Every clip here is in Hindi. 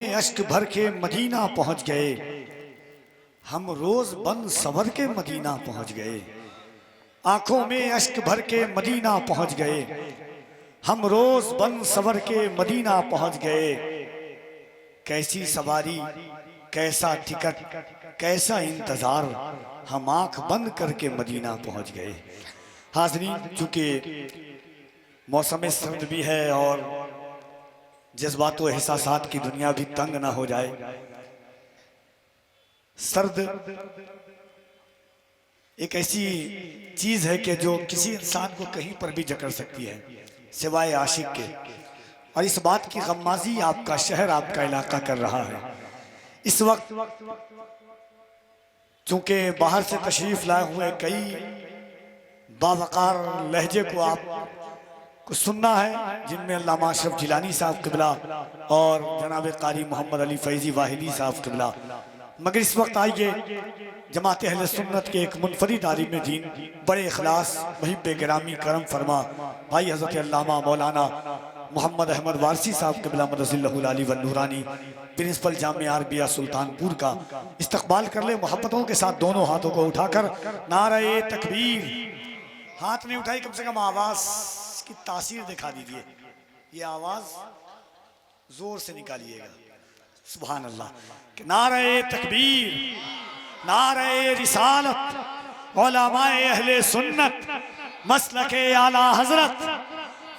अश्क भर के मदीना पहुंच गए। हम रोज बन सवर के मदीना पहुंच गए। आंखों में अश्क भर के मदीना पहुंच गए। हम रोज बन सवर के मदीना पहुंच गए। कैसी सवारी, कैसा टिकट, कैसा इंतजार, हम आंख बंद करके मदीना पहुंच गए। हाज़रीन, चूंकि मौसम सर्द भी है और जज्बात व एहसासात की दुनिया भी तंग ना हो जाए। सर्द एक ऐसी चीज है कि जो किसी इंसान को कहीं पर भी जकड़ सकती है सिवाय आशिक के। और इस बात की गम्माजी आपका शहर, आपका इलाका कर रहा है। इस वक्त चूंकि बाहर से तशरीफ लाए हुए कई बावकार लहजे को आप को सुनना है, जिनमें अल्लामा अशरफ जिलानी साहब क़िबला और जनाब कारी मोहम्मद अली फैज़ी वाहिदी साहब क़िबला। मगर इस वक्त आइए जमात अहले सुन्नत के एक मुनफरिद आलिम दीन, बड़े इखलास मुहिब गिरामी करम फरमा भाई हज़रत अल्लामा मौलाना मोहम्मद अहमद वारसी साहब क़िबला मदज़िल्लहुल आली व नूरानी, प्रिंसिपल जामिया अरबिया सुल्तानपुर का इस्तकबाल कर ले मोहब्बतों के साथ। दोनों हाथों को उठाकर नारे तकबीर। हाथ नहीं उठाई, कम से कम आवाज़ की तासीर दिखा दीजिए। ये आवाज़ जोर से निकालिएगा। सुभान अल्लाह। नारे तकबीर, नारे रिसालत, उलमाए अहले सुन्नत, मसलके आला हजरत,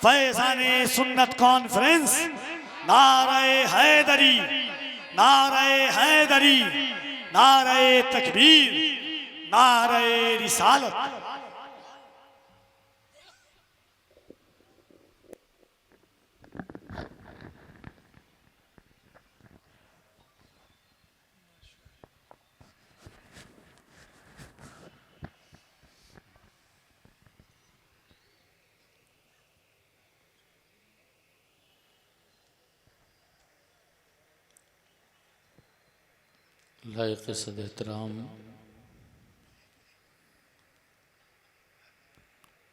फैज़ाने सुन्नत कॉन्फ्रेंस, नारे हैदरी, नारे हैदरी, नारे तकबीर, नारे रिसालत। लायक़ सद एहतराम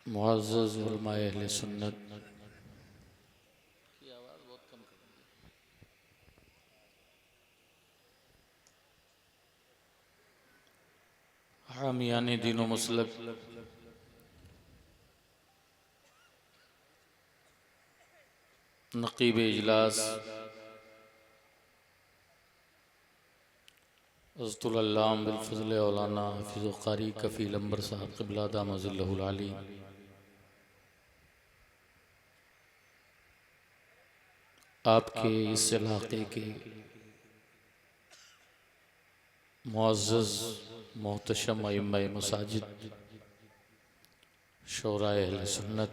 मुअज़्ज़ज़ उलमाए अहले सुन्नत, हामियाने दीन व मसलक, नक़ीब इजलास हज़रतुल अल्लामा बिल फ़ज़ल औलाना हाफ़िज़ क़ारी कफ़ील अंबर साहब क़िबला दामत ज़िल्लहुल आली, आपके इस इलाक़े के मुअज़्ज़ज़ मोहतशम अइम्मा-ए मसाजिद, शोराए अहले सुन्नत,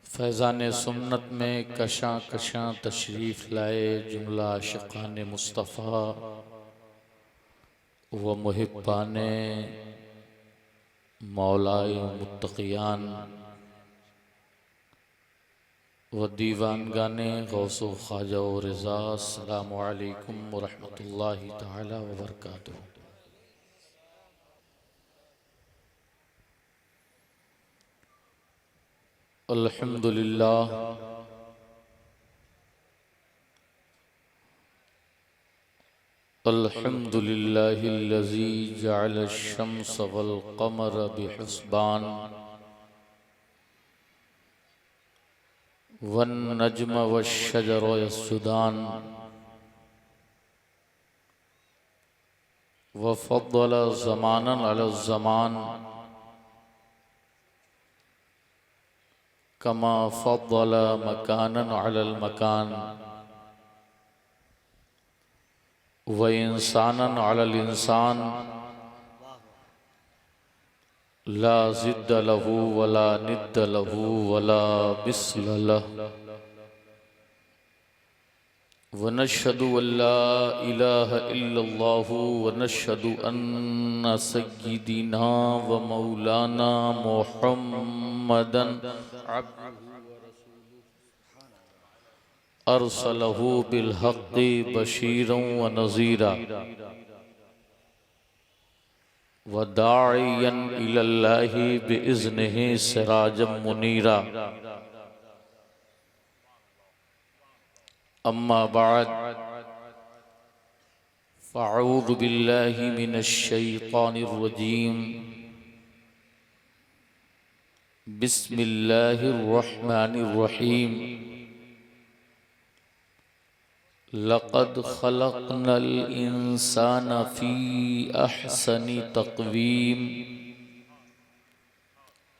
फैज़ाने सुन्नत में कशां कशां तशरीफ़ लाए जुमला आशिक़ाने मुस्तफ़ा व मुहिब्बाने मौलाए मुत्तक़ियान व दीवानगाने गौसो ख्वाजा व रज़ा, अस्सलामु अलैकुम व रहमतुल्लाहि तआला व बरकातुहू। अल्हम्दुलिल्लाह, अल्हम्दुलिल्लाहिल्लज़ी जअल अश-शम्स वल क़मर बिहुस्बान वन नज्म वश-शजर यस्जुदान व फ़द्दल ज़मानन अला ज़मान कमा फ़द्दल मकानन अलल मकान व इंसानन अलल इंसान ला ज़िद्द लहू वला निद्द लहू वला मिस्ल लह व नशहदु अल्ला इलाहा इल्लल्लाहु व नशहदु अन्ना सय्यिदिना व मौलाना मुहम्मदन अरसलहू बिल हक़्क़ि बशीरन व नज़ीरा व दाइयन इलल्लाहि बिइज़्निहि सिराजम मुनीरा। अम्मा बाद फ़अऊज़ु बिल्लाहि मिनश्शैतानिर्रजीम बिस्मिल्लाहिर्रहमानिर्रहीम लक़द ख़लक़नल इंसाना फ़ी अहसनि तक़वीम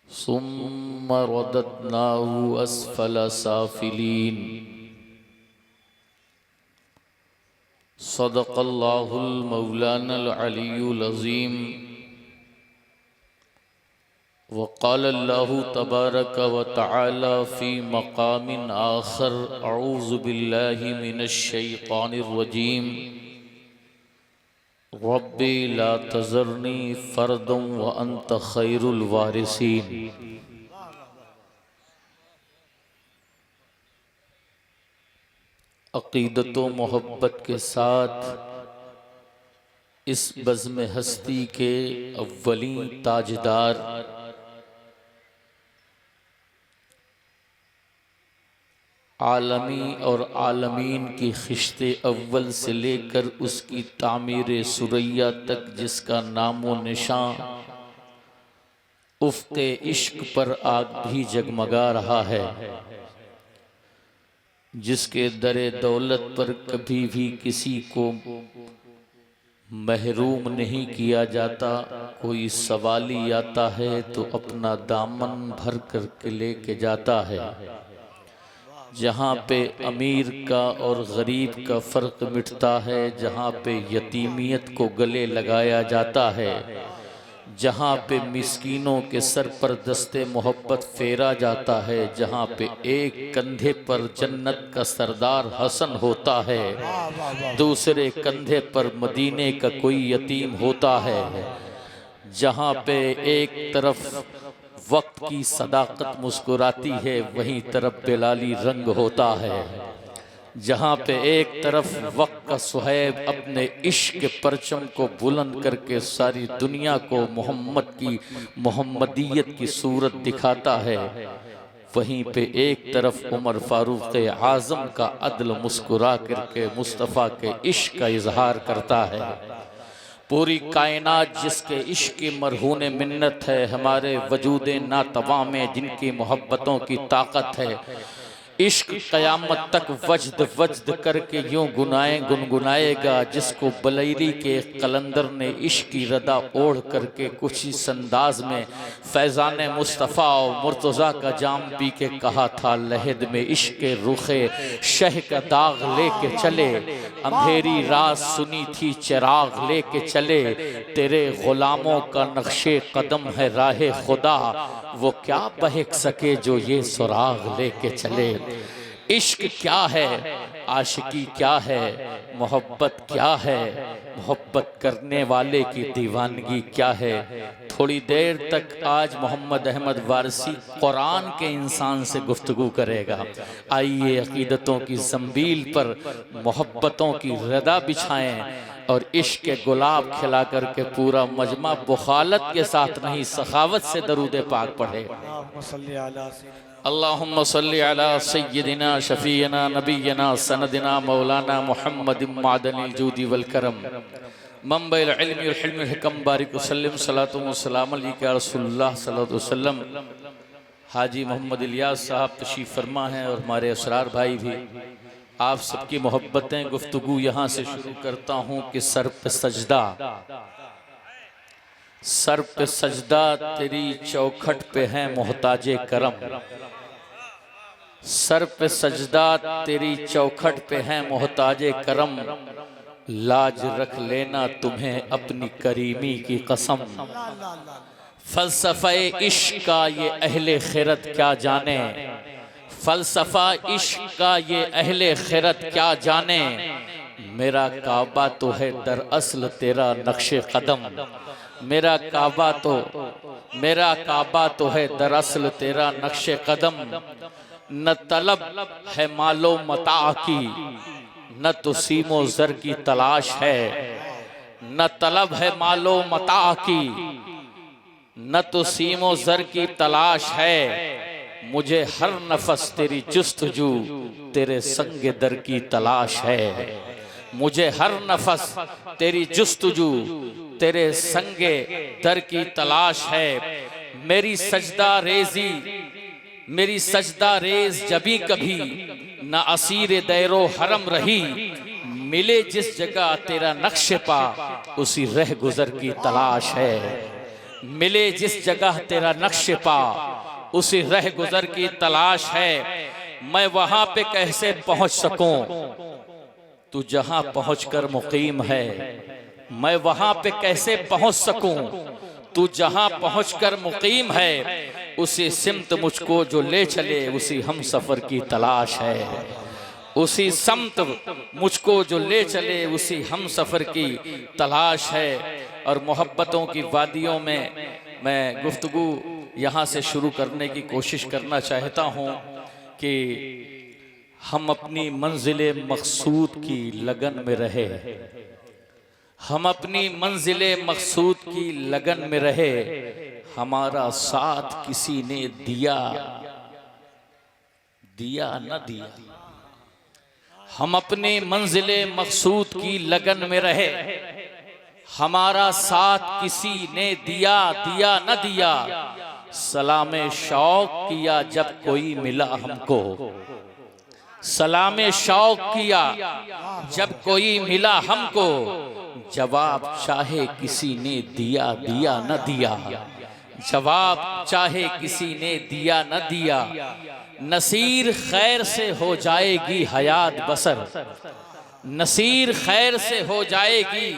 सुम्मा रददनाहु अस्फ़ल साफ़िलीन सदक़ल्लाहुल मौलानल अलियुल अज़ीम वक़ालल्लाहु तबारक व तआला फ़ी मक़ामिन आख़र अऊज़ु बिल्लाहि मिनश्शैतानिर्रजीम रब्बी ला तज़रनी फ़र्दन व अंत खैरुल वारिसीन। अक़ीदत व मोहब्बत के साथ इस बज़्म हस्ती के अव्वलीन ताजदार आलमी और आलमीन की खिश्ते अव्वल से लेकर उसकी तामीर सुरैया तक जिसका नामो निशां उफ़्क़े इश्क पर आग भी जगमगा रहा है, जिसके दरे दौलत पर कभी भी किसी को महरूम नहीं किया जाता। कोई सवाली आता है तो अपना दामन भर करके लेके जाता है। जहाँ पे अमीर का और गरीब का फ़र्क मिटता है, जहाँ पे यतीमियत को गले लगाया जाता है, जहाँ पे मिस्कीनों के सर पर दस्ते मोहब्बत फेरा जाता है, जहाँ पे एक कंधे पर जन्नत का सरदार हसन होता है, दूसरे कंधे पर मदीने का कोई यतीम होता है, जहाँ पे एक तरफ वक्त की सदाकत मुस्कुराती है वहीं तरफ बेलाली रंग होता है, जहाँ पे एक तरफ वक्त का सुहैब अपने इश्क के परचम को बुलंद करके सारी दुनिया को मोहम्मद की मोहम्मदियत की सूरत दिखाता है, वहीं पे एक तरफ उमर फारूक आज़म का अदल मुस्कुरा करके मुस्तफ़ा के इश्क का इजहार करता है। पूरी कायनात जिसके इश्क की मरहून मिन्नत है, हमारे वजूद नातवा में जिनकी मोहब्बतों की ताकत है, इश्क क़यामत तक वजद वजद करके यूं गुनगुनाएगा, जिसको बलैरी के कलंदर ने इश्क की रदा ओढ़ करके कुछ इस अंदाज में फैज़ान मुस्तफ़ा और मुर्तज़ा का जाम पी के कहा था, लहद में इश्क के रुखे शह का दाग लेके चले, अंधेरी रात सुनी थी चिराग लेके चले, तेरे ग़ुलामों का नक्शे कदम है राहे खुदा, वो क्या बहक सके जो ये सुराग लेके चले। इश्क क्या है, आशिकी क्या है, मोहब्बत क्या है, मोहब्बत करने वाले की दीवानगी क्या है। थोड़ी देर तक आज मोहम्मद अहमद वारसी कुरान के इंसान से गुफ्तगू करेगा। आइए अकीदतों की ज़ंबील पर मोहब्बतों की रदा बिछाएं और इश्क के गुलाब खिला करके पूरा मजमा बुखालत के साथ नहीं सखावत से दरूद पाक पढ़े। अल्लाहुम्मा सल्ली अला सय्यदिना शफीना नबीना सनदिना मौलाना मुहम्मद मादनिल जूदी वल करम मंबइल इल्मी वल हिल्म हिकम बारिक वसल्लम सलातु व सलाम अलैका रसूलुल्लाह सल्लल्लाहु अलैहि वसल्लम। हाजी मोहम्मद इलियास साहब तशरीफ़ फरमा हैं और हमारे असरार भाई भी। आप सबकी मोहब्बतें गुफ्तगू यहाँ से शुरू करता हूँ कि सर पे सजदा, सर पे सजदा तेरी चौखट पे है मोहताजे करम, सर पे सजदा तेरी चौखट पे है मोहताजे करम, लाज रख लेना तुम्हें अपनी करीमी की कसम। फलसफे इश्क का ये अहले खिरत क्या जाने, फलसफा इश्क का ये अहले खिरत क्या जाने, मेरा काबा तो है दरअसल तेरा नक्शे कदम, मेरा काबा तो है दरअसल तेरा नक्शे कदम। न तलब है मालो मता की, न तो सीमो जर की तलाश है, न तलब है मालो मता की, न तो सीमो जर की तलाश है, मुझे हर नफस तेरी जुस्तजू तेरे संग दर की तलाश है। मुझे हर नफस तेरी जुस्तजू तेरे संगे दर की तलाश है। मेरी सजदा रेज जभी कभी न असीर दैरो हरम रही। मिले जिस जगह तेरा नक्श पा उसी रह गुजर की तलाश है। मिले जिस जगह तेरा नक्श पा उसी रह गुजर की तलाश है। मैं वहां पे कैसे पहुंच सकूं तू जहां पहुंचकर मुकीम है। मैं वहां पे कैसे पहुंच सकूं तू जहां पहुंचकर मुकीम है। उसी सिमत मुझको जो ले चले उसी हम सफर की तलाश है। उसी समत मुझको जो ले चले उसी हम सफर की तलाश है। और मोहब्बतों की वादियों में मैं गुफ्तगू यहाँ से शुरू करने की कोशिश करना चाहता हूँ कि हम अपनी मंजिल मकसूद की लगन में रहे। हम अपनी मंजिल मकसूद की लगन में रहे। हमारा साथ किसी ने दिया न दिया। हम अपनी मंजिल मकसूद की लगन में रहे। हमारा साथ किसी ने दिया न दिया। सलामे शौक किया जब कोई मिला हमको। सलामे शौक किया जब कोई मिला हमको। जवाब चाहे किसी ने दिया न दिया। जवाब चाहे किसी ने दिया न दिया। नसीर खैर से हो जाएगी हयात बसर। नसीर खैर से हो जाएगी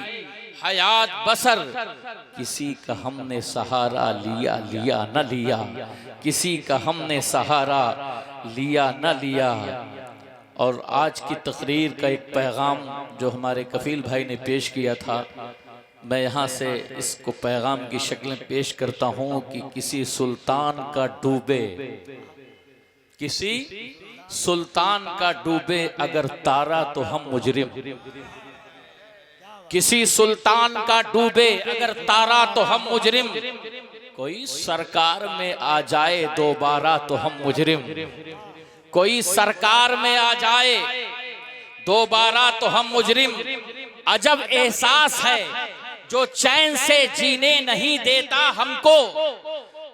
हयात बसर। किसी का हमने सहारा लिया न लिया। किसी का हमने सहारा लिया न लिया। और आज की तकरीर का एक पैगाम जो हमारे कफील भाई ने पेश किया था, मैं यहाँ से इसको पैगाम की शक्ल में पेश करता हूँ कि किसी सुल्तान का डूबे, किसी सुल्तान का डूबे अगर तारा तो हम मुजरिम। किसी सुल्तान का डूबे अगर तारा तो हम मुजरिम। कोई सरकार में आ जाए दोबारा तो हम मुजरिम। कोई सरकार में आ जाए दोबारा तो हम मुजरिम। अजब एहसास है जो चैन से जीने नहीं देता हमको।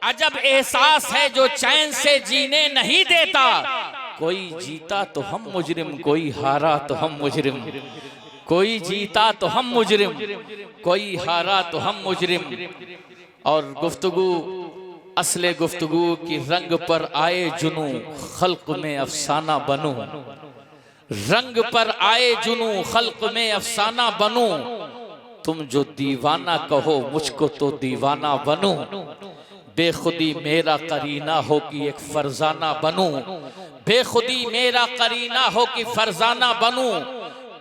अजब एहसास है जो चैन से जीने नहीं देता। कोई जीता तो हम मुजरिम, कोई हारा तो हम मुजरिम। कोई जीता तो हम मुजरिम, कोई हारा तो हम मुजरिम। और गुफ्तगू असले गुफ्तगू की रंग पर आए जुनू खल्क में अफसाना बनूं। रंग पर आए जुनू खल्क में अफसाना बनूं। तुम जो दीवाना कहो मुझको तो दीवाना बनूं। बेखुदी मेरा करीना हो कि एक फरजाना बनूं। बेखुदी मेरा करीना हो कि फरजाना बनूं।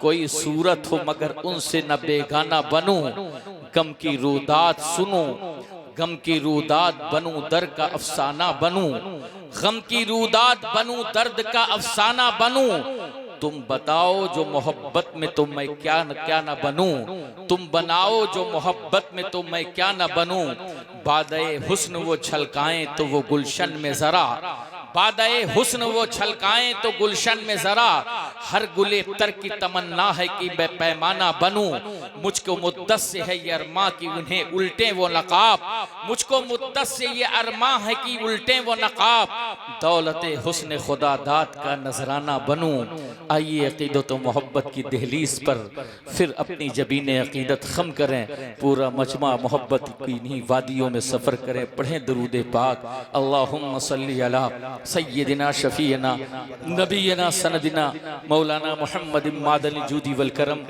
कोई सूरत हो मगर उनसे न बेगाना बनूं। गम की रुदात सुनूं, गम की रुदात बनूं, दर्द का अफसाना बनूं। गम की रुदात बनूं, दर्द का अफसाना बनूं। तुम बताओ जो मोहब्बत में तो मैं क्या न बनूं। तुम बनाओ जो मोहब्बत में तो मैं क्या न बनूं। बादे हुस्न वो छलकाएं तो वो गुलशन में जरा। बादे हुस्न वो छलकाएं तो गुलशन में जरा। हर गुले तर की तमन्ना है कि मैं पैमाना बनूं। मुझको मुद्दत से है ये अरमा कि उन्हें उल्टे वो नकाब। मुझको मुद्दत से ये अरमा है कि उल्टे वो नकाब। दौलते हुस्न खुदा दात का नजराना बनूं। आइए अकीदत व मोहब्बत की दहलीज पर फिर अपनी जबीन अकीदत खम करें। पूरा मजमा मोहब्बत की इन्हीं वादियों में सफ़र करें। पढ़ें दरूद पाक। अल्लाहुम्मा सल्ली अला सय्यदिना शफीना नबीना सनदिना मौलाना मुहम्मद मादनी जूदी वल करम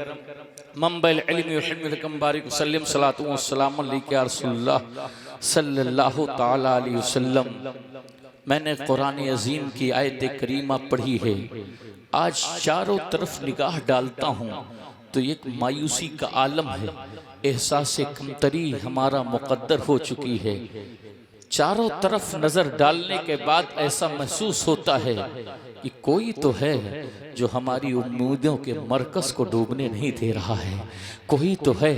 मंबल इल्म व हिल्म लकम बारिक वसल्लम सलातु व सलाम अलैका रसूलुल्लाह सल्लल्लाहु तआला अलैहि वसल्लम। मैंने कुरान अजीम की आयत करीमा पढ़ी है। आज चारों तरफ निगाह डालता हूँ तो एक मायूसी का आलम है। एहसास कमतरी हमारा मुकद्दर हो चुकी है। चारों तरफ नजर डालने के बाद ऐसा महसूस होता है कि कोई तो है जो हमारी उम्मीदों के मरकज को डूबने नहीं दे रहा है, कोई तो है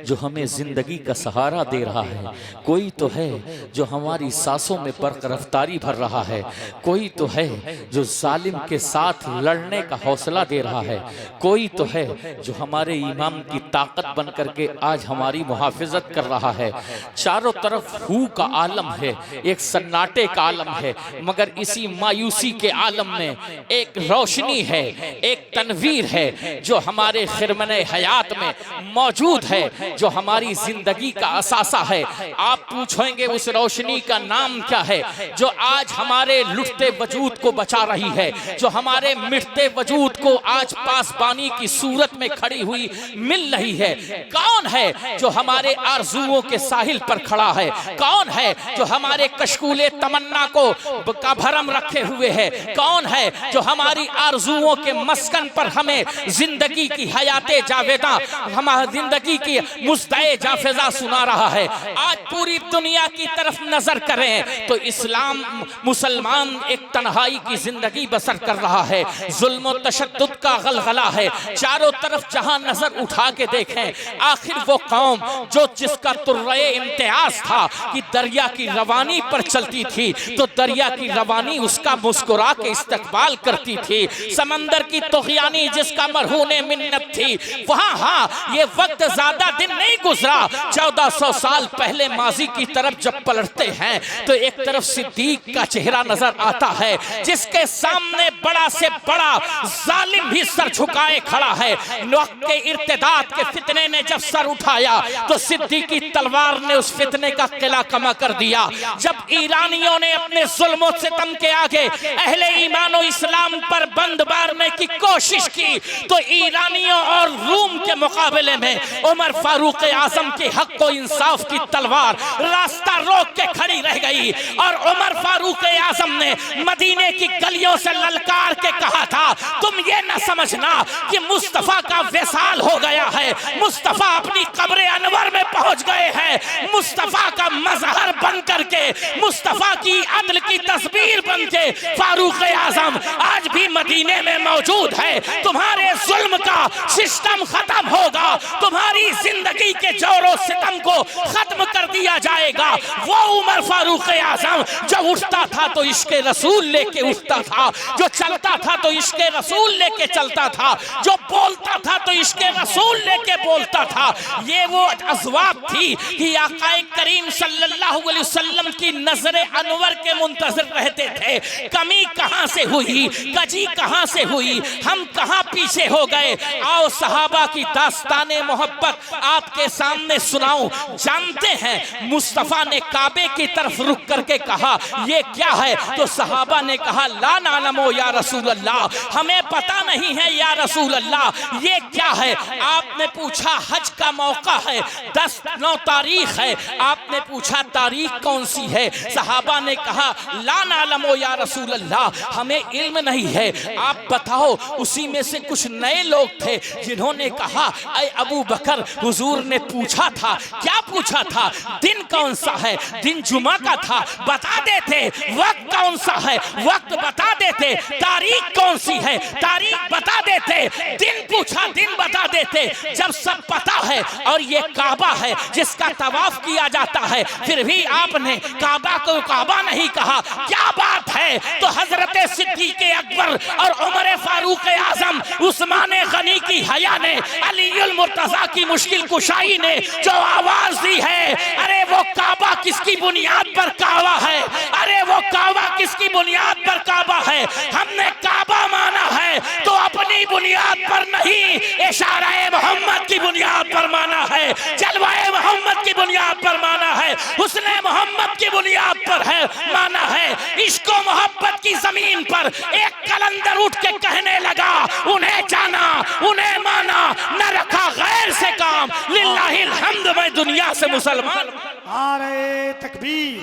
जो हमें जिंदगी का सहारा दे रहा है, कोई तो है जो हमारी सांसों में बर्क रफ्तारी भर रहा है, कोई तो है जो जालिम के साथ लड़ने का हौसला दे रहा है, कोई तो है जो हमारे ईमान की ताकत बन करके आज हमारी मुहाफिजत कर रहा है। चारों तरफ हू का आलम है, एक सन्नाटे का आलम है, मगर इसी मायूसी के आलम में एक रोशनी है, एक तनवीर है जो हमारे खिरमने हयात में मौजूद है, जो हमारी जिंदगी का असासा है। आप पूछेंगे उस रोशनी का नाम क्या है जो आज हमारे लुटते वजूद को बचा रही है, जो हमारे मिटते वजूद को आज पासबानी की सूरत में खड़ी हुई मिल रही है। कौन है जो हमारे आरज़ुओं के साहिल पर खड़ा है, कौन है जो हमारे कशकूले तमन्ना को का भरम रखे हुए है, कौन है जो हमारी आरज़ुओं के मस्कन पर हमें जिंदगी की हयाते जावेदा, हमारी जिंदगी की मुस्ताए जाफेजा सुना रहा है। आज पूरी दुनिया की तरफ नजर करें तो इस्लाम मुसलमान एक तन्हाई की जिंदगी बसर कर रहा है, जुल्म और तशद्दुद का गलगला है। चारों तरफ जहां नजर उठा के देखें, आखिर वो कौम जो जिसका तुर्रे इम्तियाज था कि दरिया की रवानी पर चलती थी तो दरिया की रवानी उसका मुस्कुरा के इस्तकबाल करती थी, समंदर की तुग़यानी जिसका मरहूने मिन्नत थी, वहां हाँ ये वक्त ज्यादा दिन नहीं गुजरा, 1400 साल पहले माजी की तरफ जब पलटते हैं तो एक तरफ सिद्दीक का चेहरा नजर आता है जिसके सामने बड़ा से बड़ा जालिम भी सर झुकाए खड़ा है। वक्त के इर्तिदाद के फितने ने जब सर उठाया तो सिद्दीक की तलवार ने उस फितने का किला कमा कर दिया। जब ईरानियों ने अपने जुल्मों से सितम के आगे अहले ईमान और इस्लाम पर बंद मारने की कोशिश की तो ईरानियों और रूम के मुकाबले में उमर फारूक आजम के हक को इंसाफ की तलवार रास्ता रोक के खड़ी रह गई और उमर फारूक आजम ने मदीने की गलियों से ललकार के कहा था, तुम ये न समझना कि मुस्तफा का विसाल हो गया है, मुस्तफा अपनी कब्र अनवर में पहुंच गए हैं, मुस्तफा का मजहर बन करके, मुस्तफा की अदल की तस्वीर बन के फारूक आजम आज भी मदीने में मौजूद है। तुम्हारे जुल्म का सिस्टम खत्म होगा, तुम्हारी जिंदगी के जोरों सितम को खत्म कर दिया जाएगा। वो उमर फारूक आजम जो उठता था तो इश्क़े रसूल लेके उठता था, जो चलता था तो इश्क़े रसूल लेके चलता था, जो बोलता था तो इश्क़े रसूल लेके बोलता था। ये वो अज़वाब थी कि आक़ाए करीम सल्लल्लाहु अलैहि वसल्लम की नजर अनवर के मुंतज़िर रहते थे। कमी कहां से हुई, कजी कहां से हुई, हम कहां पीछे हो गए। आओ सहाबा की दास्ताने मोहब्बत आपके सामने सुनाऊं। जानते हैं मुस्तफा ने काबे की तरफ रुक करके कहा ये क्या है, तो सहाबा ने कहा ला नालमो या रसूल अल्लाह, हमें पता नहीं है या रसूल अल्लाह ये क्या है। आपने पूछा हज का मौका है, 10-9 तारीख है, आपने पूछा तारीख कौन सी है, सहाबा ने कहा ला नालमो या रसूल अल्लाह, हमें इल्म नहीं है, आप बताओ। उसी में से कुछ नए लोग थे जिन्होंने कहा ऐ अबू बकर, हुजूर ने पूछा था, क्या पूछा था, दिन कौन सा है, दिन जुमा का था, बता देते, वक्त कौन सा है, वक्त बता देते, तारीख कौन सी है, तारीख बता देते, दिन पूछा, दिन बता देते। जब सब पता है और ये काबा है जिसका तवाफ किया जाता है, फिर भी आपने काबा को काबा नहीं कहा, क्या बात है। तो हजरत सिद्दीक अकबर और उमर फारूक आजम, उस्मान गनी की हया ने, अलीउल मुर्तजा की मुश्किल कुशाई ने जो आवाज दी है, अरे वो काबा किसकी बुनियाद पर काबा है, अरे वो काबा किसकी बुनियाद पर काबा है। हमने काबा माना है तो अपनी बुनियाद पर नहीं, इशारा-ए मोहम्मद की बुनियाद पर माना है, जलवा-ए मोहम्मद की बुनियाद पर माना है, हुस्न-ए मोहम्मद की बुनियाद पर है माना है। इश्क़ मोहब्बत की जमीन पर एक कलंदर उठ के कहने लगा, उन्हें जाना, उन्हें माना, न रखा गैर से काम, लिल्लाहिल हम्द, मैं दुनिया से मुसलमान। नारे तकबीर,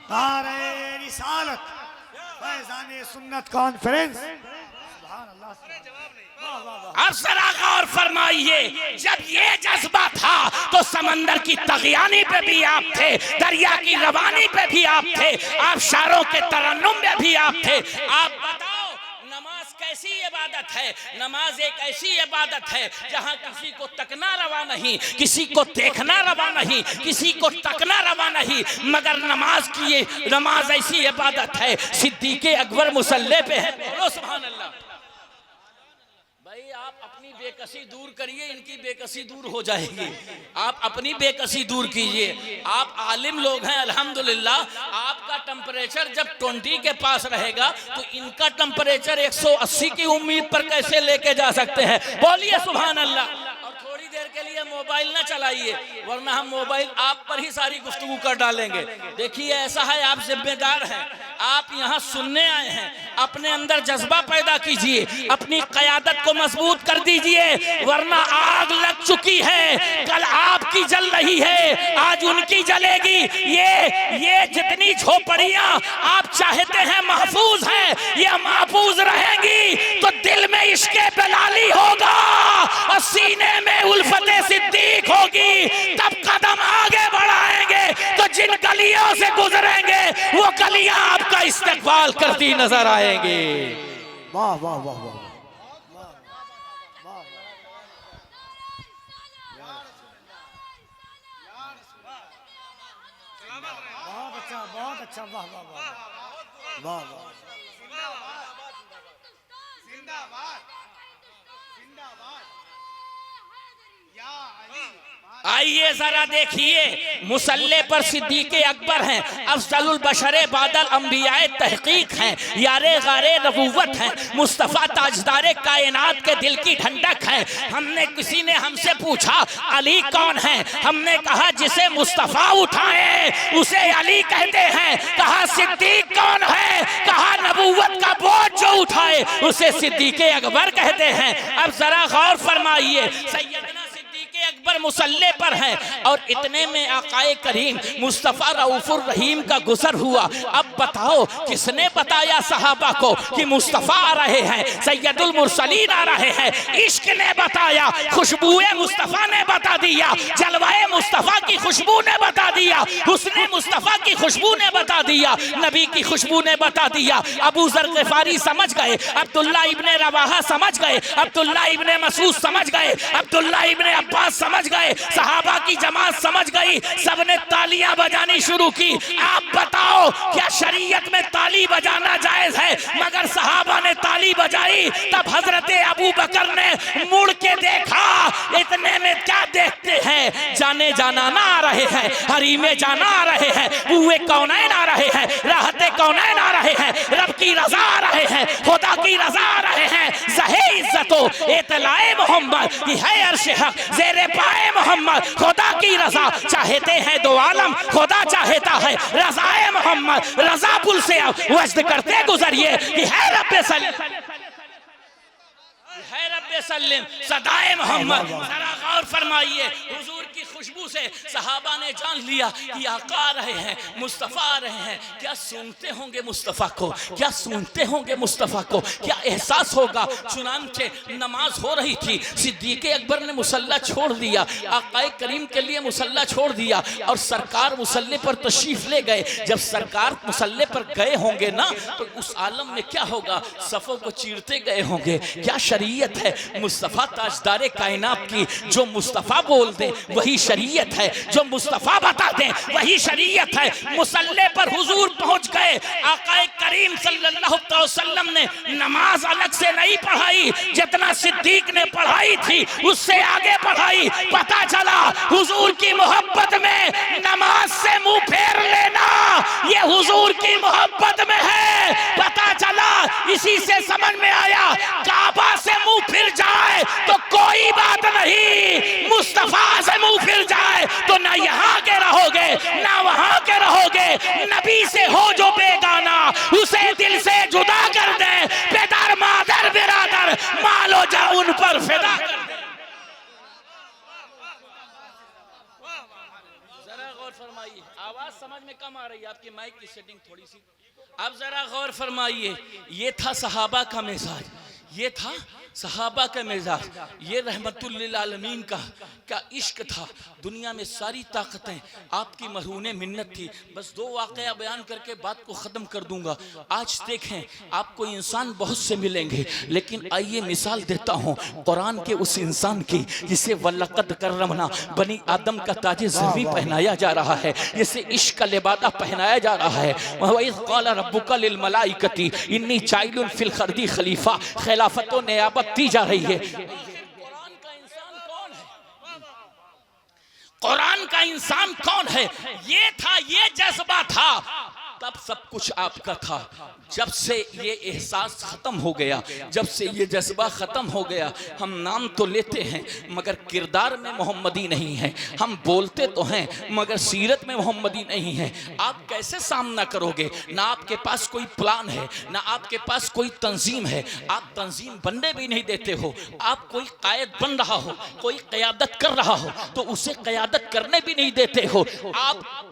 नारे रिसालत, फैज़ाने सुन्नत कॉन्फ्रेंस। अब जरा गौर फरमाइए, जब ये जज्बा था तो समंदर की तगियानी पे भी आप थे, दरिया की रवानी पे भी आप थे, आप शारों के तरन्नुम में भी आप थे। आप बताओ नमाज कैसी इबादत है? नमाज एक ऐसी इबादत है जहां किसी को तकना रवा नहीं, किसी को देखना रवा नहीं, किसी को तकना रवा नहीं, मगर नमाज की ये नमाज ऐसी इबादत है। सिद्दीक़ अकबर मुसल्ले पे है, बोलो सुभान अल्लाह। भाई आप अपनी बेकसी दूर करिए, इनकी बेकसी दूर हो जाएगी। आप अपनी बेकसी दूर कीजिए। आप आलिम लोग हैं अल्हम्दुलिल्लाह। आपका टेम्परेचर जब 20 के पास रहेगा तो इनका टेम्परेचर 180 की उम्मीद पर कैसे लेके जा सकते हैं? बोलिए सुभान अल्लाह। और थोड़ी देर के लिए मोबाइल ना चलाइए, वरना हम मोबाइल आप पर ही सारी गुफ्तगू कर डालेंगे। देखिए ऐसा है, आप जिम्मेदार हैं, आप यहाँ सुनने आए हैं, अपने अंदर जज्बा पैदा कीजिए, अपनी क़यादत को मजबूत कर दीजिए, वरना आग लग चुकी है, कल आपकी जल रही है, आज उनकी जलेगी। ये जितनी झोपड़ियां आप चाहते हैं महफूज हैं, ये महफूज रहेंगी तो दिल में इश्क़े बिलाली होगा और सीने में उल्फते सिद्दीक होगी। तब कदम आगे बढ़ाएंगे तो जिन गलियों से गुजरेंगे वो गलियां आपका इस्तेकबाल करती नजर आएंगे। वाह वाह वाह वाह, बहुत अच्छा, वाह वाह वाह वाह वाह। आइए जरा देखिए, मुसल्ले पर सिद्दीक़ अकबर हैं, अफजलुल बशरे बादल अंबियाए तहकीक हैं, यारे गारे नबूवत हैं, मुस्तफ़ा ताजदारे कायनात के दिल की ठंडक हैं। हमने किसी ने हमसे पूछा अली कौन है? हमने कहा जिसे मुस्तफ़ा उठाए उसे अली कहते हैं। कहा सिद्दीक कौन है? कहा नबूवत का बोझ जो उठाए उसे सिद्दीक़ अकबर कहते हैं। अब जरा गौर फरमाइए, सैयदना अकबर मुसल्ले पर हैं और इतने में आकाए करीम मुस्तफ़ा रऊफुर रहीम का गुजर हुआ। अब बताओ किसने बताया सहाबा को कि मुस्तफ़ा आ रहे हैं, सैयदुल मुरसलीन आ रहे हैं? इश्क ने बताया, खुशबुए मुस्तफ़ा ने बता दिया, जलवाए मुस्तफ़ा की खुशबू ने बता दिया, हुस्ने मुस्तफ़ा की खुशबू ने बता दिया, नबी की खुशबू ने बता दिया। अबू ज़र ग़िफ़ारी समझ गए, अब्दुल्ला इब्ने रवाहा समझ गए, अब्दुल्ला इब्ने मसूद समझ गए, अब्दुल्ला इब्ने अब्बास समझ गए, सहाबा की जमात समझ गई, सबने तालियां बजानी शुरू की। आप बताओ क्या शरीयत में ताली बजाना जायज है? मगर सहाबा ने ताली बजाई, तब हजरत अबू बकर ने मुड़ के देखा। इतने में क्या देखते हैं? जाने जाना ना आ रहे हैं, हरीमे जाना आ रहे हैं, बुए कौनैन आ रहे हैं, राहते कौनैन आ रहे हैं, रब की रजा आ रहे हैं, खुदा की रजा आ रहे हैं। ज़हे इज्जतो इतलाए मोहम्मद की है अर्श हक, ज़ेरे पाए मोहम्मद खुदा की रजा चाहते हैं दो आलम, खुदा चाहता है रजाए मोहम्मद। रजा पुल से अब वज्द करते गुजरिए कि है रब्बे सल्लिम सदाए मोहम्मद। जरा गौर फरमाइए, हुजूर की खुशबू से सहाबा ने जान लिया कि आका आ रहे हैं, मुस्तफ़ा आ रहे हैं। क्या सूंघते होंगे मुस्तफ़ा को? क्या सूंघते होंगे मुस्तफ़ा को? क्या एहसास होगा? चुनांचे नमाज हो रही थी, सिद्दीक़ अकबर ने मुसल्ला छोड़ दिया, आकाए करीम के लिए मुसल्ला छोड़ दिया और सरकार मुसल्ले पर तशरीफ ले गए। जब सरकार मुसल्ले पर गए होंगे ना तो उस आलम में क्या होगा? सफ़ों को चीरते गए होंगे। क्या शरीयत है मुस्तफ़ा ताजदारे कायनात की? जो मुस्तफ़ा बोल दे वही शरीयत है, जो मुस्तफ़ा बता दे वही शरीयत है। मुसल्ले पर हुजूर पहुंच गए। आकाए करीम सल्लल्लाहु अलैहि वसल्लम ने नमाज अलग से नहीं पढ़ाई, जितना सिद्दीक ने पढ़ाई थी उससे आगे पढ़ाई। पता चला हुजूर की मोहब्बत में नमाज से मुंह फेर लेना ये हुजूर की मोहब्बत में है। पता चला, इसी से समझ में आया, काबा से मुंह फिर जाए तो कोई बात नहीं, मुस्तफा से मुंह फिर जाए तो ना यहाँ के रहोगे ना वहां के रहोगे। नबी से हो जो बेगाना उसे दिल से जुदा कर दे, बेदर मादर बिरादर मालो जा उन पर फिदा कर दे। जरा गौर फरमाइए, आवाज समझ में कम आ रही है, आपकी माइक की सेटिंग थोड़ी सी। अब जरा गौर फरमाइए, ये था सहाबा का मिजाज, ये था सहाबा का मिजाज, ये रहमतुल लिल आलमीन का क्या इश्क था। दुनिया में सारी ताकतें आपकी मरहून मिन्नत थी। बस दो वाक़या बयान करके बात को ख़त्म कर दूंगा। आज देखें, आपको इंसान बहुत से मिलेंगे, लेकिन आइए मिसाल देता हूँ कुरान के उस इंसान की जिसे वल्लक़द कररमना बनी आदम का ताज ज़र्री पहनाया जा रहा है, जिसे इश्क का लिबादा पहनाया जा रहा है। वइज़ क़ाल रब्बुका लिल मलाइकति इन्नी जाइलुन फिल अर्दि खलीफा, खिलाफत व नियाबत दी जा रही है। कुरान का इंसान कौन है? कुरान का इंसान कौन है? ये था, ये जज्बा था, तब सब कुछ आपका था। जब से ये एहसास खत्म हो गया, जब से ये जज्बा खत्म हो गया, हम नाम तो लेते हैं मगर किरदार में मोहम्मदी नहीं है। हम बोलते तो हैं मगर सीरत में मोहम्मदी नहीं है। आप कैसे सामना करोगे? ना आपके पास कोई प्लान है, ना आपके पास कोई तंजीम है। आप तंजीम बनने भी नहीं देते हो। आप कोई कायद बन रहा हो, कोई क़यादत कर रहा हो तो उसे क़यादत करने भी नहीं देते हो। आप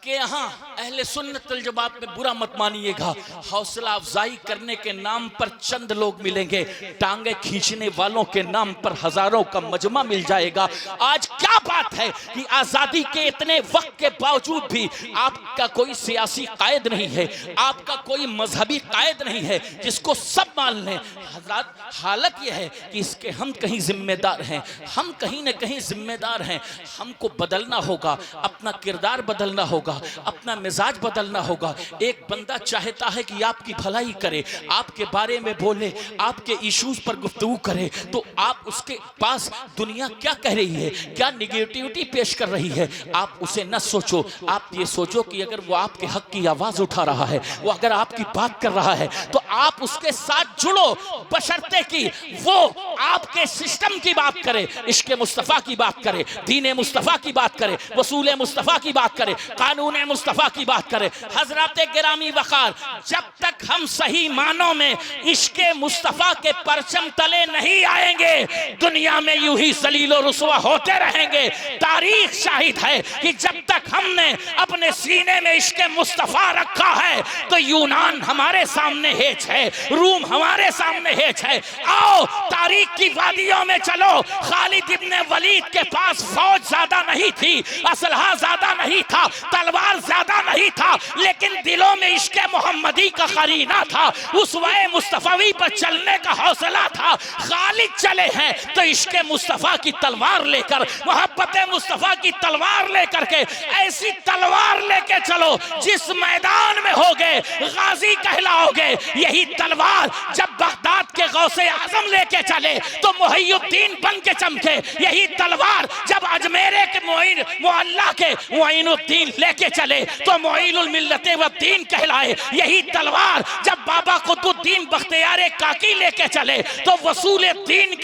के यहाँ अहले सुन्नत वल जमात में बुरा मत मानिएगा, हौसला अफजाई करने के नाम पर चंद लोग मिलेंगे, टांगे खींचने वालों के नाम पर हजारों का मजमा मिल जाएगा। आज क्या बात है कि आज़ादी के इतने वक्त के बावजूद भी आपका कोई सियासी कायद नहीं है, आपका कोई मजहबी कायद नहीं है जिसको सब मान लें। हज़रात, हालत यह है कि इसके हम कहीं जिम्मेदार हैं, हम कहीं न कहीं जिम्मेदार हैं। हमको बदलना होगा, अपना किरदार बदलना होगा, अपना मिजाज बदलना होगा। एक बंदा चाहता है कि आपकी भलाई करे, आपके बारे में बोले, आपके इश्यूज पर गुफ्तगू करे, तो आप उसके पास दुनिया क्या कह रही है, क्या निगेटिविटी पेश कर रही है, आप उसे न सोचो। आप ये सोचो कि अगर वो आपके हक की आवाज उठा रहा है, वो अगर आपकी बात कर रहा है, तो आप उसके साथ जुड़ो, बशर्ते कि वो आपके सिस्टम की बात करे, इश्क मुस्तफ़ा की बात करे, दीन मुस्तफ़ा की बात करे, वसूल मुस्तफ़ा की बात करे, कानून मुस्तफ़ा की बात करे। हजरत गिरामी वक़ार, जब तक हम सही मानों में इश्क मुस्तफ़ा के परचम तले नहीं आएंगे, दुनिया में यूं ही जलील और रुसवा होते रहेंगे। तारीख शाहिद है कि जब तक हमने अपने सीने में इश्क मुस्तफ़ा रखा है तो यूनान हमारे सामने हेच है, रूम हमारे सामने हेच है। आओ तारीख की वादियों में चलो। खालिद इब्ने वलीद के पास फौज ज्यादा नहीं थी, असलहा ज्यादा नहीं था, तलवार ज्यादा नहीं था, लेकिन दिलों में इश्क मोहम्मदी का करीना था, उसवाए मुस्तफावी पर चलने का हौसला था। खालिद चले हैं तो इश्क मुस्तफा की तलवार लेकर, मोहब्बत मुस्तफा की तलवार लेकर के, ऐसी तलवार लेके चलो जिस मैदान में होगे गाजी कहलाओगे। यही तलवार जब बगदाद के गौसे आजम लेके चले तो मुहियुद्दीन बन के चमके। यही तलवार जब अजमेरे के मुअल्ला के मुइनुद्दीन लेके चले तो मुइनुल मिल्लते व दीन कहलाए। यही तलवार जब बाबा कुतुबुद्दीन बख्तियार काकी लेके चले तो वसूल दीन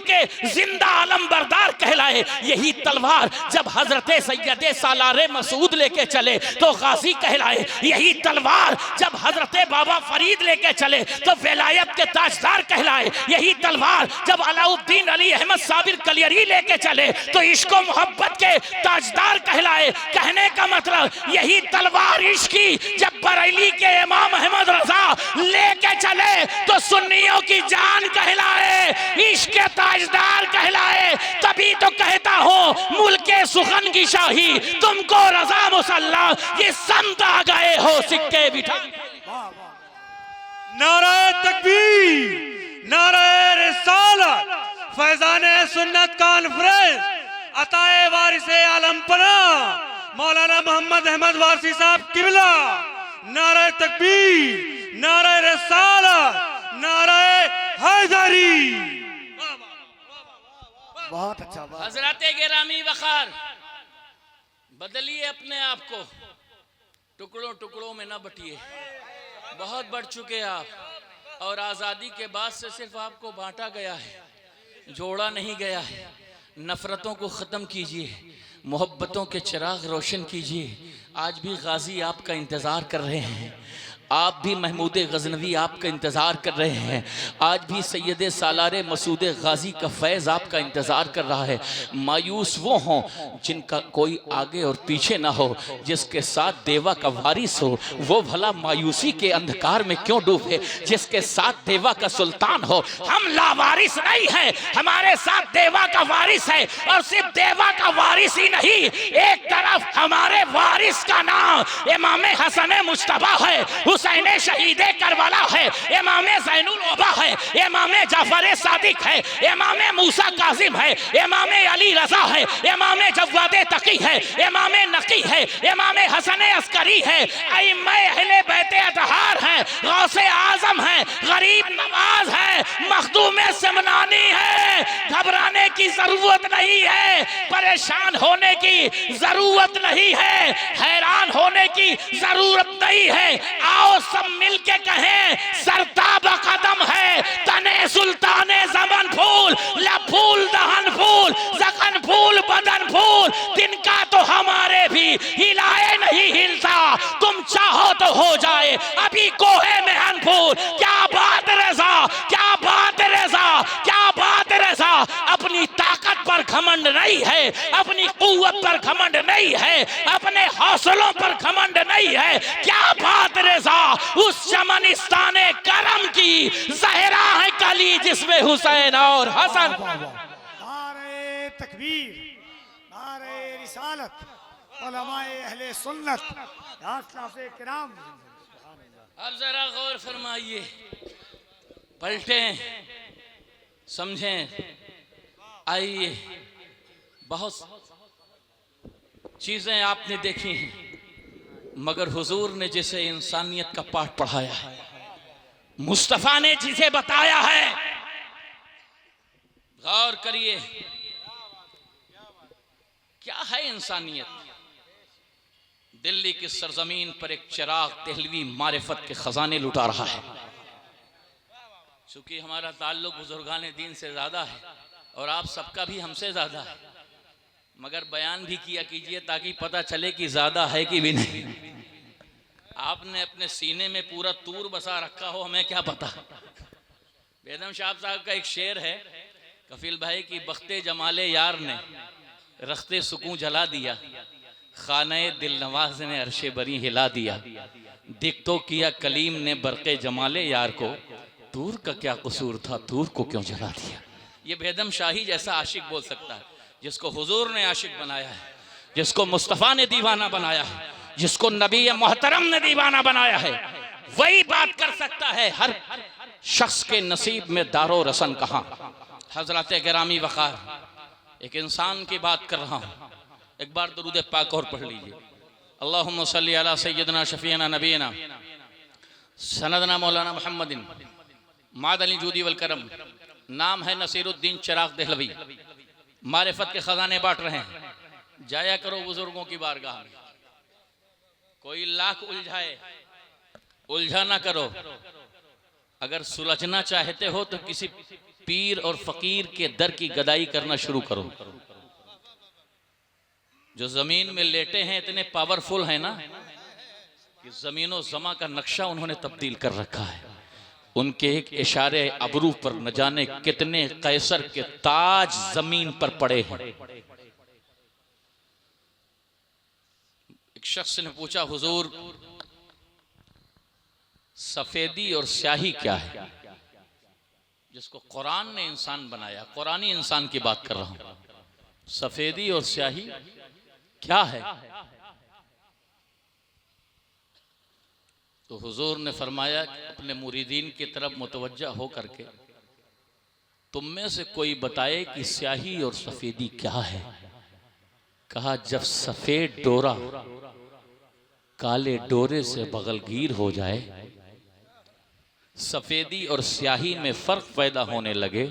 के जिंदा आलम बरदार कहलाए। यही तलवार जब हजरत सैयद सालारे मसूद लेके चले तो गाजी कहलाए। यही तलवार जब हजरत बाबा फरीद लेके चले तो विलायत के ताजदार कहलाए। यही तलवार जब अलाउद्दीन अली अहमद साबिर कलियरी लेके चले तो इश्क मोहब्बत के ताजदार कहलाए। कहने का मतलब यही तलवार इश्की जब बरेली के इमाम अहमद रजा लेके चले तो सुन्नियों की जान कहलाए, इश्क ताजदार कहलाए। तभी तो कहता हूँ मुल्के सुखन की शाही तुमको रजा मुसल्ला, ये संत आ गए हो सिक्के बिठा। नारे तकबीर, नारे रिसालत, फैजाने सुन्नत कॉन्फ्रेंस, अताए वारिसे आलम पना मौलाना मोहम्मद अहमद वारसी साहब किबला। नारे तकबीर, नारे रिसालत, नारे हैदरी। बहुत अच्छा। हजरत गिरामी वक़ार, बदलिए अपने आप को, टुकड़ों टुकड़ों में ना बटिए। बहुत बढ़ चुके आप, और आज़ादी के बाद से सिर्फ आपको बांटा गया है, जोड़ा नहीं गया है। नफ़रतों को ख़त्म कीजिए, मोहब्बतों के चिराग रोशन कीजिए। आज भी गाजी आपका इंतज़ार कर रहे हैं, आप भी महमूद गजनवी आपका इंतज़ार कर रहे हैं। आज भी सैयद सालार मसूद गाजी का फैज़ आपका इंतज़ार कर रहा है। मायूस वो हों जिनका कोई आगे और पीछे ना हो, जिसके साथ देवा का वारिस हो वो भला मायूसी के अंधकार में क्यों डूबे, जिसके साथ देवा का सुल्तान हो। हम लावारिस नहीं है, हमारे साथ देवा का वारिस है, और सिर्फ देवा का वारिस ही नहीं, एक तरफ हमारे वारिस का नाम इमाम हसन मुश्तबा है, हुसैन शहीद करबला है, इमाम ज़ैनुल उबा है, इमाम जाफर सादिक है, इमाम मूसा काजिम है, इमाम अली रजा है, इमाम जव्वाद तकी है, इमाम नकी है, इमाम हसन अस्करी है, अइम्मा अहले बैत अतहार है, गौसे आजम है, गरीब नवाज है, मखदूम समनानी है। घबराने की जरूरत नहीं है, परेशान होने की जरूरत नहीं है, हैरान होने की जरूरत नहीं है। आओ सब मिलके कहें सरताब कदम है तने सुल्ताने ज़मन फूल, लफूल दहन फूल, जखन फूल बदन फूल, तिनका तो हमारे भी हिलाए नहीं हिलता, तुम चाहो तो हो जाए अभी कोहे में अनफूल। क्या बात रज़ा, क्या बात रज़ा, क्या बात रज़ा। अपनी ताकत पर घमंड नहीं है, अपनी कुव्वत पर घमंड नहीं है, अपने हौसलों पर घमंड नहीं है। क्या बात रज़ा, उस चमनिस्ताने करम की ज़हरा है कली जिसमें हुसैन और हसन। नारे तकबीर, नारे रिसालत, उलमाए अहले सुन्नत, असलाफ़े किराम। अब जरा गौर फरमाइए, पलटें, समझें। आइए, बहुत चीजें आपने देखी हैं, मगर हुजूर ने जिसे इंसानियत का पाठ पढ़ाया है, मुस्तफा ने जिसे बताया है, गौर करिए क्या है इंसानियत। दिल्ली की सरजमीन पर एक चिराग दहलवी मारिफत के खजाने लुटा रहा है। चूंकि हमारा ताल्लुक बुजुर्गान दीन से ज़्यादा है और आप सबका भी हमसे ज़्यादा है, मगर बयान भी किया कीजिए ताकि पता चले कि ज़्यादा है कि भी नहीं। आपने अपने सीने में पूरा तूर बसा रखा हो, हमें क्या पता। बेदम शाह साहब का एक शेर है, कफील भाई की बख्ते जमाले यार ने रखते सुकून जला दिया, खाने दिल नवाज ने अरशे बरी हिला दिया, दिख तो किया कलीम ने बरक़े जमाले यार को, तूर का क्या कसूर था, तूर को क्यों जला दिया। ये बेदम शाही जैसा आशिक बोल सकता है, जिसको हुजूर ने आशिक बनाया है, जिसको मुस्तफ़ा ने दीवाना बनाया है, जिसको नबी मोहतरम ने दीवाना बनाया है, वही बात कर सकता है। हर शख्स के नसीब में दारो रसन कहाँ। हजरत गिरामी वक़ार, एक इंसान की बात कर रहा हूँ, एक बार दरूद पाक और पढ़ लीजिए। अल्लाहुम्मा सल्ली अला सय्यदना शफीना नबीना सनदना मौलाना मुहम्मदिन माद अली जूदी वल करम। नाम है नसीरुद्दीन चिराग दहलवी, मारिफत के खजाने बांट रहे हैं। जाया करो बुजुर्गों की बारगाह में, कोई लाख उलझाए उलझा ना करो। अगर सुलझना चाहते हो तो किसी पीर और फकीर के दर की गदाई करना शुरू करो। जो जमीन में लेटे हैं इतने पावरफुल हैं ना कि जमीनों जमा का नक्शा उन्होंने तब्दील कर रखा है। उनके एक इशारे अबरू पर न जाने कितने कैसर के ताज जमीन पर पड़े हैं। एक शख्स ने पूछा, हुजूर सफेदी और स्याही क्या है, जिसको कुरान ने इंसान बनाया, कुरानी इंसान की बात कर रहा हूं। सफेदी और स्याही क्या है? तो हुजूर ने फरमाया, अपने मुरीदीन की तरफ मुतवज्जा हो करके, तुम में से कोई बताए कि स्याही और सफेदी क्या है। कहा, जब सफेद डोरा काले डोरे से बगलगीर हो जाए, सफेदी और स्याही में फर्क पैदा होने लगे,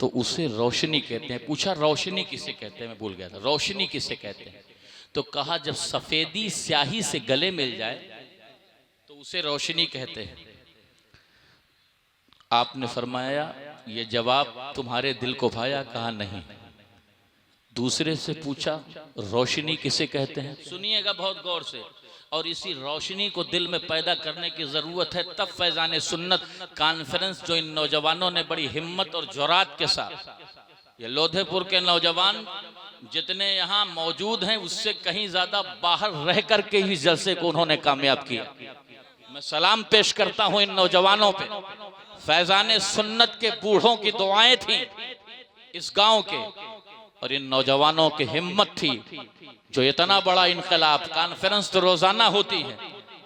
तो उसे रोशनी कहते हैं। पूछा, रोशनी किसे कहते हैं? मैं भूल गया था, रोशनी किसे कहते हैं? तो कहा, जब सफेदी स्याही से गले मिल जाए तो उसे रोशनी कहते हैं। आपने फरमाया, ये जवाब तुम्हारे दिल को भाया? कहा, नहीं। दूसरे से पूछा रोशनी किसे कहते हैं, सुनिएगा बहुत गौर से, और इसी रोशनी को दिल में पैदा करने की ज़रूरत है। तब फैज़ान सुन्नत कॉन्फ्रेंस जो इन नौजवानों ने बड़ी हिम्मत और जुरात के साथ, ये लोधेपुर के नौजवान जितने यहाँ मौजूद हैं उससे कहीं ज़्यादा बाहर रह करके ही जलसे को उन्होंने कामयाब किया। मैं सलाम पेश करता हूँ इन नौजवानों पे। फैज़ान सुन्नत के बूढ़ों की दुआएं थी इस गांव के, और इन नौजवानों की हिम्मत थी जो इतना बड़ा इनकलाब। कॉन्फ्रेंस तो रोजाना होती है,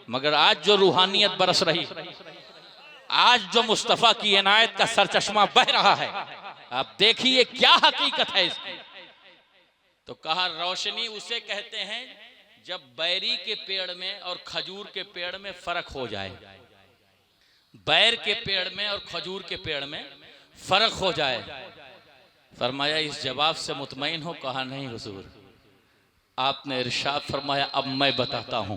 मगर आज जो रूहानियत बरस रही, आज जो मुस्तफ़ा की इनायत का सरचश्मा बह रहा है, आप देखिए क्या हकीकत है इसकी। तो कहा रोशनी उसे कहते हैं जब बैरी के पेड़ में और खजूर के पेड़ में फर्क हो जाए, बैर के पेड़ में और खजूर के पेड़ में फर्क हो जाए। फरमाया इस जवाब से मुतमईन हो? कहा नहीं हुजूर। आपने इरशाद फरमाया अब मैं बताता हूं,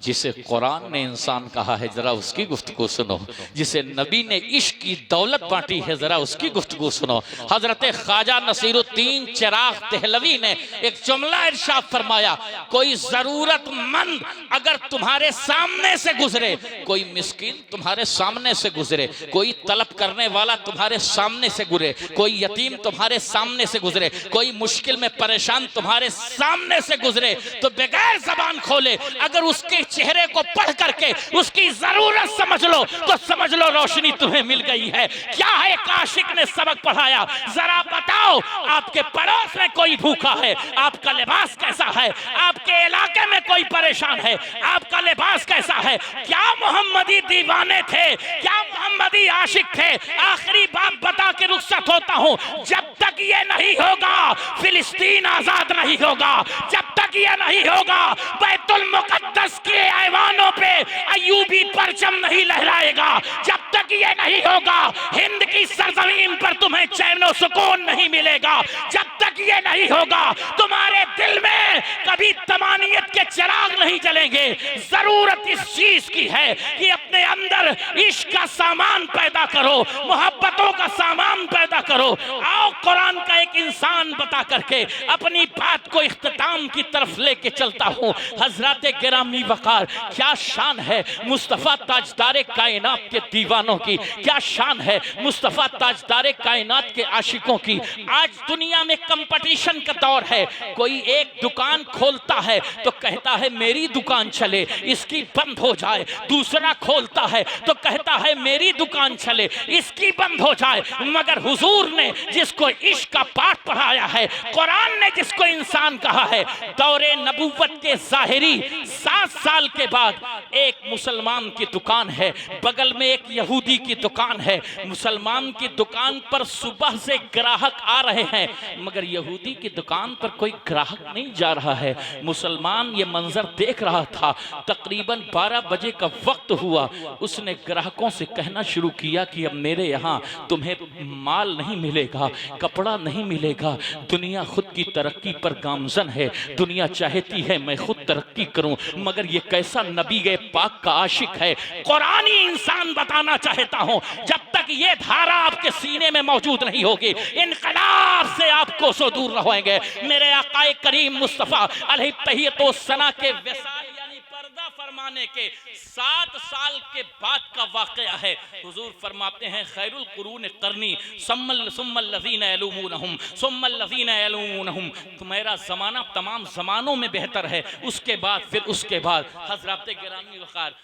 जिसे कुरान ने इंसान कहा है जरा उसकी गुफ्तगू सुनो, जिसे नबी ने इश्क की दौलत बांटी है जरा उसकी गुफ्तगू सुनो। हजरत ख्वाजा नसीरुद्दीन चिराग देहलवी ने एक जुमला इरशाद फरमाया, कोई जरूरतमंद अगर तुम्हारे सामने से गुजरे, कोई मिस्कीन तुम्हारे सामने से गुजरे, कोई तलब करने वाला तुम्हारे सामने से गुजरे, कोई यतीम तुम्हारे सामने से गुजरे, कोई मुश्किल में परेशान तुम्हारे सामने से गुजरे, तो बगैर जबान खोले अगर उसके चेहरे को पढ़ करके उसकी जरूरत समझ लो तो समझ लो रोशनी तुम्हें मिल गई है। क्या है आशिक ने सबक पढ़ाया, जरा बताओ। आपके पड़ोस में कोई भूखा है, आपका लिबास कैसा है? आपके इलाके में कोई परेशान है, आपका लिबास कैसा है? क्या मोहम्मदी दीवाने थे, क्या मोहम्मदी आशिक थे? आखिरी बात बता के रुखसत होता हूं, जब तक ये नहीं होगा फिलिस्तीन आजाद नहीं होगा, जब तक ये नहीं होगा बैतुल मुकद्दस के ऐवानों पे अय्यूबी परचम नहीं लहराएगा, जब तक ये नहीं होगा हिंद की सरजमीन पर तुम्हें चैन और सुकून नहीं मिलेगा, जब तक ये नहीं होगा तुम्हारे दिल में कभी तमानियत के चिराग नहीं जलेंगे। जरूरत इस चीज की है कि अपने अंदर इश्क का सामान पैदा करो, मोहब्बतों का सामान पैदा करो। आओ कुरान का एक इंसान बता करके अपनी बात को इख्तिताम की तरफ लेके चलता हूं। हजरत गिरामी वकार, क्या शान है मुस्तफा ताजदारे कायनात के दीवानों की, क्या शान है मुस्तफा ताजदारे कायनात के आशिकों की। आज दुनिया में कंपटीशन का दौर है, कोई एक दुकान खोलता है तो कहता है मेरी दुकान चले, इसकी बंद हो जाए। दूसरा खोलता है तो कहता है मेरी दुकान चले, इसकी बंद हो जाए। मगर हुजूर ने जिसको इश्क का पाठ पढ़ाया है, कुरान ने जिसको इंसान कहा है, दौरे नबूवत के ज़ाहिरी 7 साल के बाद एक मुसलमान की दुकान है, बगल में एक यहूदी की दुकान है। मुसलमान की दुकान पर सुबह से ग्राहक आ रहे हैं, मगर यहूदी की दुकान पर कोई ग्राहक नहीं जा रहा है। मुसलमान ये मंजर देख रहा था। तकरीबन 12 बजे का वक्त हुआ, उसने ग्राहकों से कहना शुरू किया कि अब मेरे यहाँ तुम्हें माल नहीं मिलेगा, कपड़ा नहीं मिलेगा। दुनिया खुद की तरक्की पर गामजन है, दुनिया चाहती है मैं खुद तरक्की करूं, मगर ये कैसा नबी गए पाक का आशिक है। कुरानी इंसान बताना चाहता हूं, जब तक ये धारा आपके सीने में मौजूद नहीं होगी, इनकलाब से आप कोसों दूर रहेंगे। मेरे आकाए करीम मुस्तफा अलैहि तहियतो सना के विसाल यानी पर्दा फरमाने के 7 साल के बाद का वाकया है। हुजूर फरमाते हैं खैरुल कुरून करनी सुम्मल लज़ीना यलूमुनहुम सुम्मल लज़ीना यलूमुनहुम, तो मेरा ज़माना तमाम ज़मानों में बेहतर है, उसके बाद फिर उसके बाद। हज़रात गिरामी वक़ार,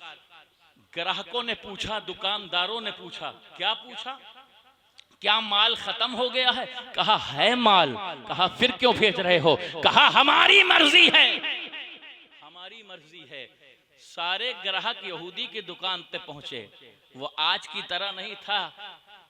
ग्राहकों ने पूछा, दुकानदारों ने पूछा, क्या पूछा? क्या माल खत्म हो गया है? कहा है माल। कहा फिर क्यों भेज रहे हो? कहा हमारी मर्जी है, हमारी मर्जी है। सारे ग्राहक यहूदी की दुकान पे पहुंचे। वो आज की तरह नहीं था,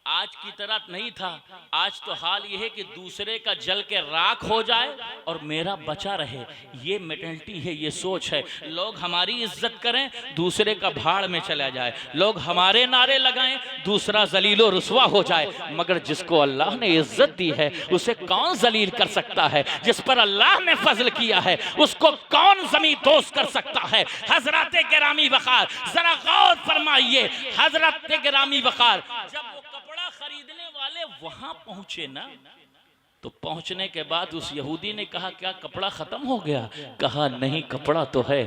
आज की तरह नहीं था। आज तो हाल यह है कि दूसरे का जल के राख हो जाए और मेरा बचा रहे। ये मेंटालिटी है, ये सोच है। लोग हमारी इज्जत करें, दूसरे का भाड़ में चला जाए। लोग हमारे नारे लगाएं, दूसरा जलीलो रुसवा हो जाए। मगर जिसको अल्लाह ने इज्जत दी है उसे कौन जलील कर सकता है? जिस पर अल्लाह ने फजल किया है उसको कौन जमीन दोस्त कर सकता है? हजरत गिरामी वक़ार, जरा गौर फरमाइए। हजरत गिरामी वक़ार, जब वो कपड़ा खरीदने वाले वहां पहुंचे ना, तो पहुंचने के बाद उस यहूदी ने कहा क्या कपड़ा ख़त्म हो गया? कहा नहीं, कपड़ा तो है,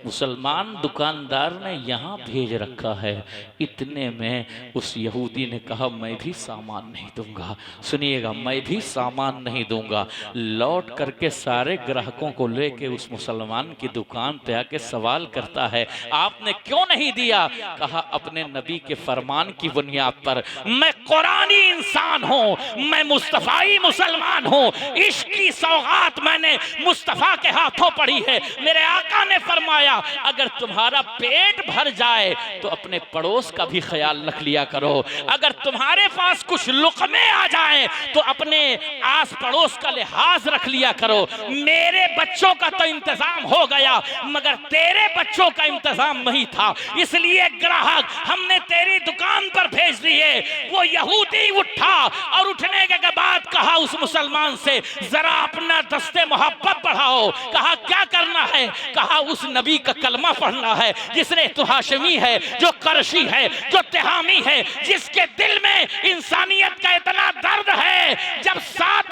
मुसलमान दुकानदार ने यहाँ भेज रखा है। इतने में उस यहूदी ने कहा मैं भी सामान नहीं दूंगा। सुनिएगा, मैं भी सामान नहीं दूंगा। लौट करके सारे ग्राहकों को लेके उस मुसलमान की दुकान पे आके सवाल करता है आपने क्यों नहीं दिया? कहा अपने नबी के फरमान की बुनियाद पर, मैं कुरानी इंसान हूँ, मैं मुस्तफाई मुसलमान हूँ। इश्क की सौगात मैंने मुस्तफा के हाथों पड़ी है। मेरे आका ने फरमाया अगर तुम्हारा पेट भर जाए तो अपने पड़ोस का भी ख्याल रख लिया करो। अगर तुम्हारे पास कुछ लुक़मे आ जाए तो अपने आस पड़ोस का लिहाज रख लिया करो। मेरे बच्चों का तो इंतजाम हो गया मगर तेरे बच्चों का इंतजाम नहीं था, इसलिए ग्राहक हमने तेरी दुकान पर भेज दिए। वो यहूदी उठा और उठने के बाद कहा उस मुसलमान से जरा अपना दस्ते मोहब्बत बढ़ाओ। कहा क्या करना है? कहा उस नबी का कलमा पढ़ना है जिसने तो हाशमी है, जो करशी है, जो तिहामी है, जिसके दिल में इंसानियत का इतना दर्द है। जब 7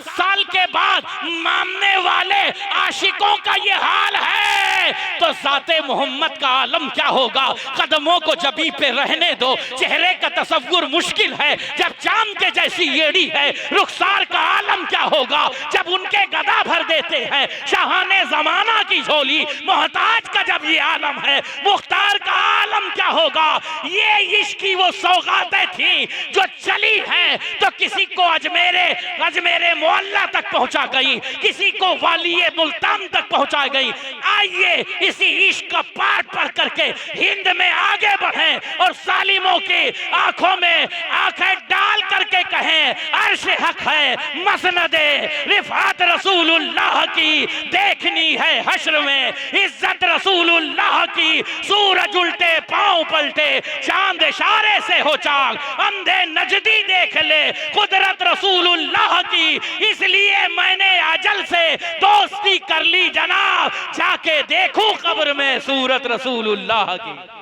साल के बाद मानने वाले आशिकों का ये हाल है तो ज़ाते मोहम्मद का आलम क्या होगा? कदमों को जबी पे रहने दो, चेहरे का तसव्वुर मुश्किल है जब चांद के जैसी येड़ी है। रुखसार का आलम क्या होगा जब उनके गदा भर देते हैं शाहाने जमाना की झोली। मोहताज का जब ये आलम है, मुख्तार का आलम क्या होगा? ये इश्क की वो सौगातें थी जो चली हैं तो किसी को अजमेरे मोहल्ला तक पहुंचा गई, किसी को वालिये मुल्तान तक पहुंचा गई। आइए इसी इश्क का पाठ पढ़ करके हिंद में आगे बढ़ें और सालिमों की आंखों में आंखें डाल करके कहें अर्श हक है, मसनदे रिफात रसूलुल्लाह की देखनी है हश्र में, इज्जत रसूलुल्लाह की। सूरज उल्टे पांव पलटे, चांद इशारे से हो चाल, अंधे नजदी देख ले कुदरत रसूलुल्लाह की। इसलिए मैंने अजल से दोस्ती कर ली जनाब, जाके देखूं कब्र में सूरत रसूलुल्लाह की।